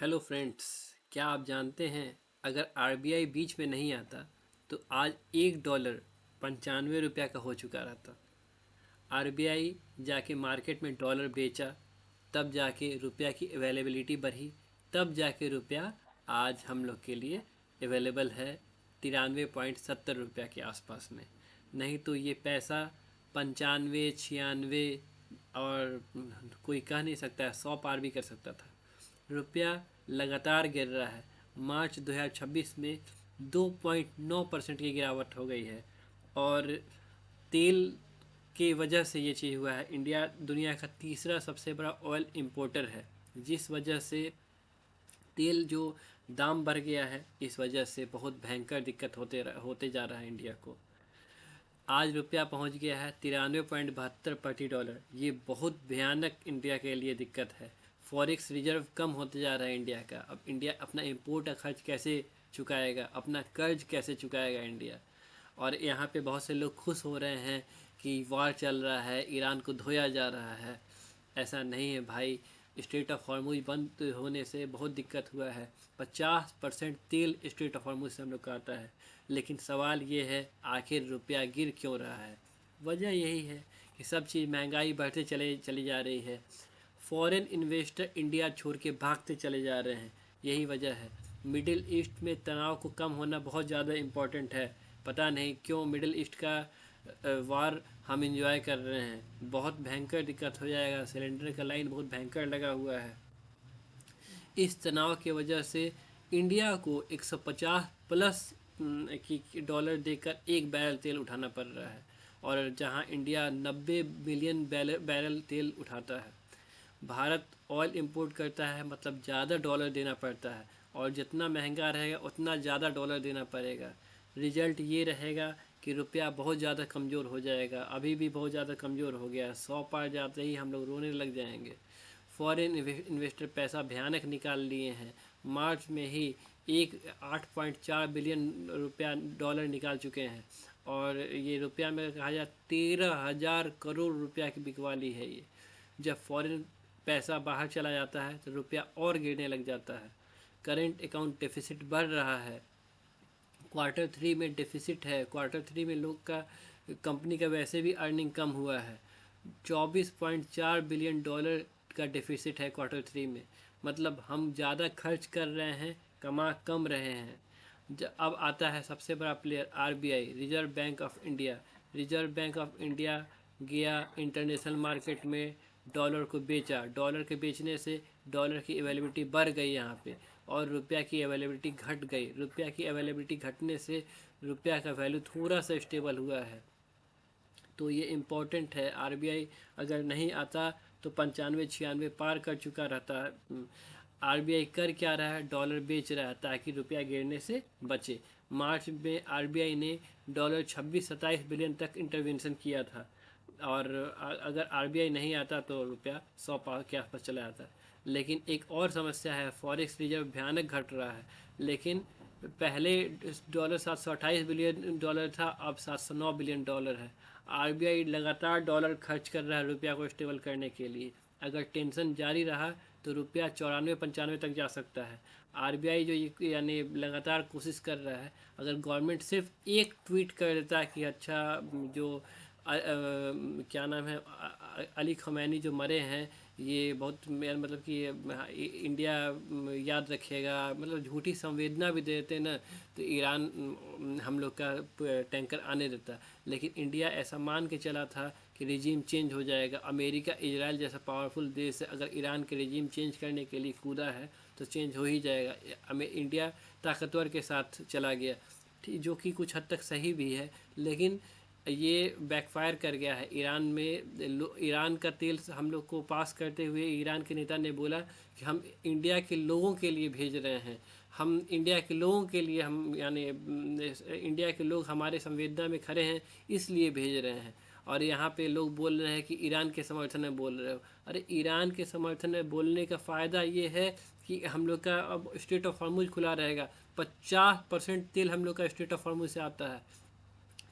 Hello friends, क्या आप जानते हैं अगर आरबीआई बीच में नहीं आता तो आज $1 95 रुपया का हो चुका रहता। आरबीआई जाके मार्केट में डॉलर बेचा, तब जाके रुपया की अवेलेबिलिटी बढ़ी, तब जाके रुपया आज हम लोग के लिए अवेलेबल है 93.70 रुपया के आसपास में। नहीं तो ये पैसा 95 96 और कोई कह नहीं सकता है 100 पार भी कर सकता था। रुपया लगातार गिर रहा है। मार्च 2026 में 2.9% की गिरावट हो गई है और तेल की वजह से ये चीज़ हुआ है। इंडिया दुनिया का तीसरा सबसे बड़ा ऑयल इंपोर्टर है, जिस वजह से तेल जो दाम बढ़ गया है, इस वजह से बहुत भयंकर दिक्कत होते जा रहा है इंडिया को। आज रुपया पहुंच गया है 93.72 प्रति डॉलर। ये बहुत भयानक इंडिया के लिए दिक्कत है। फॉरेक्स रिजर्व कम होते जा रहा है इंडिया का। अब इंडिया अपना इंपोर्ट का खर्च कैसे चुकाएगा, अपना कर्ज कैसे चुकाएगा इंडिया। और यहाँ पे बहुत से लोग खुश हो रहे हैं कि वार चल रहा है, ईरान को धोया जा रहा है। ऐसा नहीं है भाई, स्ट्रेट ऑफ हॉर्मुज बंद होने से बहुत दिक्कत हुआ है। 50% तेल स्ट्रेट ऑफ हॉर्मुज से हम लोग का आता है। लेकिन सवाल ये है, आखिर रुपया गिर क्यों रहा है? वजह यही है कि सब चीज़ महंगाई बढ़ते चली जा रही है। फॉरेन इन्वेस्टर इंडिया छोड़ के भागते चले जा रहे हैं, यही वजह है। मिडिल ईस्ट में तनाव को कम होना बहुत ज़्यादा इम्पोर्टेंट है। पता नहीं क्यों मिडिल ईस्ट का वार हम इंजॉय कर रहे हैं। बहुत भयंकर दिक्कत हो जाएगा, सिलेंडर का लाइन बहुत भयंकर लगा हुआ है। इस तनाव की वजह से इंडिया को 150 प्लस की डॉलर देकर एक बैरल तेल उठाना पड़ रहा है, और जहां इंडिया 90 बिलियन बैरल तेल उठाता है। भारत ऑयल इंपोर्ट करता है, मतलब ज़्यादा डॉलर देना पड़ता है, और जितना महंगा रहेगा उतना ज़्यादा डॉलर देना पड़ेगा। रिजल्ट ये रहेगा कि रुपया बहुत ज़्यादा कमज़ोर हो जाएगा। अभी भी बहुत ज़्यादा कमज़ोर हो गया है। 100 पार जाते ही हम लोग रोने लग जाएंगे। फॉरेन इन्वेस्टर पैसा भयानक निकाल लिए हैं। मार्च में ही 8.4 बिलियन रुपया डॉलर निकाल चुके हैं, और ये रुपया में कहा जाए 13,000 करोड़ रुपया की बिकवाली है ये। जब फॉरेन पैसा बाहर चला जाता है तो रुपया और गिरने लग जाता है। करेंट अकाउंट डेफिसिट बढ़ रहा है। क्वार्टर 3 में डेफिसिट है। क्वार्टर 3 में लोग का, कंपनी का वैसे भी अर्निंग कम हुआ है। 24.4 बिलियन डॉलर का डेफिसिट है क्वार्टर 3 में। मतलब हम ज़्यादा खर्च कर रहे हैं, कमा कम रहे हैं। अब आता है सबसे बड़ा player RBI, reserve bank of India. Reserve bank of India गया इंटरनेशनल मार्केट में, डॉलर को बेचा। डॉलर के बेचने से डॉलर की अवेलेबिलिटी बढ़ गई यहाँ पे, और रुपया की अवेलेबिलिटी घट गई। रुपया की अवेलेबिलिटी घटने से रुपया का वैल्यू थोड़ा सा स्टेबल हुआ है। तो ये इम्पोर्टेंट है। आरबीआई अगर नहीं आता तो 95 96 पार कर चुका रहता है। आरबीआई कर क्या रहा है? डॉलर बेच रहा है ताकि रुपया गिरने से बचे। मार्च में आरबीआई ने डॉलर 26 27 बिलियन तक इंटरवेंशन किया था, और अगर आरबीआई नहीं आता तो रुपया 100 पार के आसपास चला जाता। लेकिन एक और समस्या है, फॉरेक्स रिजर्व भयानक घट रहा है। लेकिन पहले डॉलर 728 बिलियन डॉलर था, अब 709 बिलियन डॉलर है। आरबीआई लगातार डॉलर खर्च कर रहा है रुपया को स्टेबल करने के लिए। अगर टेंशन जारी रहा तो रुपया 94 95 तक जा सकता है। आरबीआई जो यानी लगातार कोशिश कर रहा है, अगर गवर्नमेंट सिर्फ एक ट्वीट कर देता है कि अच्छा, जो क्या नाम है, अली खमैनी जो मरे हैं, ये बहुत मतलब कि इंडिया याद रखेगा, मतलब झूठी संवेदना भी देते ना, तो ईरान हम लोग का टैंकर आने देता। लेकिन इंडिया ऐसा मान के चला था कि रिजीम चेंज हो जाएगा। अमेरिका इजराइल जैसा पावरफुल देश है, अगर ईरान के रिजीम चेंज करने के लिए कूदा है तो चेंज हो ही जाएगा। इंडिया ताकतवर के साथ चला गया, जो कि कुछ हद तक सही भी है। लेकिन ये बैकफायर कर गया है। ईरान में ईरान का तेल हम लोग को पास करते हुए ईरान के नेता ने बोला कि हम इंडिया के लोगों के लिए भेज रहे हैं। हम इंडिया के लोगों के लिए, हम यानी इंडिया के लोग हमारे संवेदना में खड़े हैं, इसलिए भेज रहे हैं। और यहाँ पे लोग बोल रहे हैं कि ईरान के समर्थन में बोल रहे हो। अरे ईरान के समर्थन में बोलने का फ़ायदा ये है कि हम लोग का अब स्ट्रेट ऑफ हॉर्मुज खुला रहेगा। 50% तेल हम लोग का स्ट्रेट ऑफ हॉर्मुज से आता है।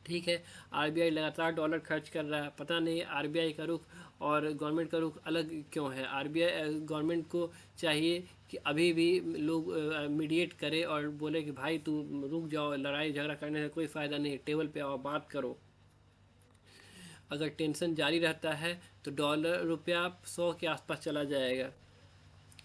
ठीक है, आरबीआई लगातार डॉलर खर्च कर रहा है। पता नहीं आरबीआई का रुख और गवर्नमेंट का रुख अलग क्यों है। आरबीआई गवर्नमेंट को चाहिए कि अभी भी लोग मीडिएट करे और बोले कि भाई तू रुक जाओ, लड़ाई झगड़ा करने से कोई फ़ायदा नहीं है, टेबल पे आओ बात करो। अगर टेंशन जारी रहता है तो डॉलर रुपया 100 के आसपास चला जाएगा।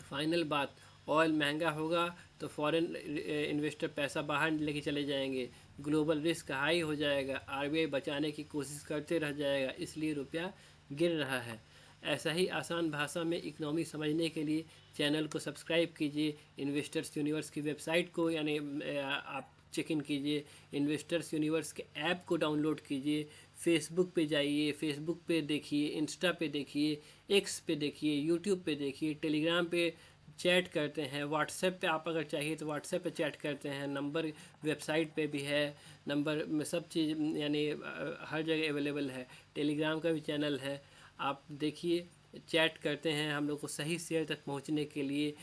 फाइनल बात, ऑयल महंगा होगा तो फॉरेन इन्वेस्टर पैसा बाहर लेके चले जाएंगे, ग्लोबल रिस्क हाई हो जाएगा, आरबीआई बचाने की कोशिश करते रह जाएगा, इसलिए रुपया गिर रहा है। ऐसा ही आसान भाषा में इकनॉमी समझने के लिए चैनल को सब्सक्राइब कीजिए, इन्वेस्टर्स यूनिवर्स की वेबसाइट को यानी आप चेक इन कीजिए, इन्वेस्टर्स यूनिवर्स के ऐप को डाउनलोड कीजिए, फेसबुक पे जाइए, फेसबुक पे देखिए, इंस्टा पे देखिए, एक्स पे देखिए, यूट्यूब पे देखिए, टेलीग्राम पे चैट करते हैं, व्हाट्सएप पे आप अगर चाहिए तो व्हाट्सएप पे चैट करते हैं, नंबर वेबसाइट पे भी है, नंबर में सब चीज़ यानी हर जगह अवेलेबल है, टेलीग्राम का भी चैनल है, आप देखिए, चैट करते हैं हम लोग को सही शेयर तक पहुंचने के लिए।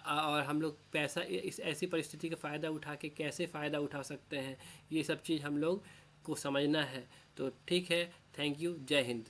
और हम लोग पैसा इस ऐसी परिस्थिति का फ़ायदा उठा के कैसे फ़ायदा उठा सकते हैं, ये सब चीज़ हम लोग को समझना है। तो ठीक है, थैंक यू, जय हिंद।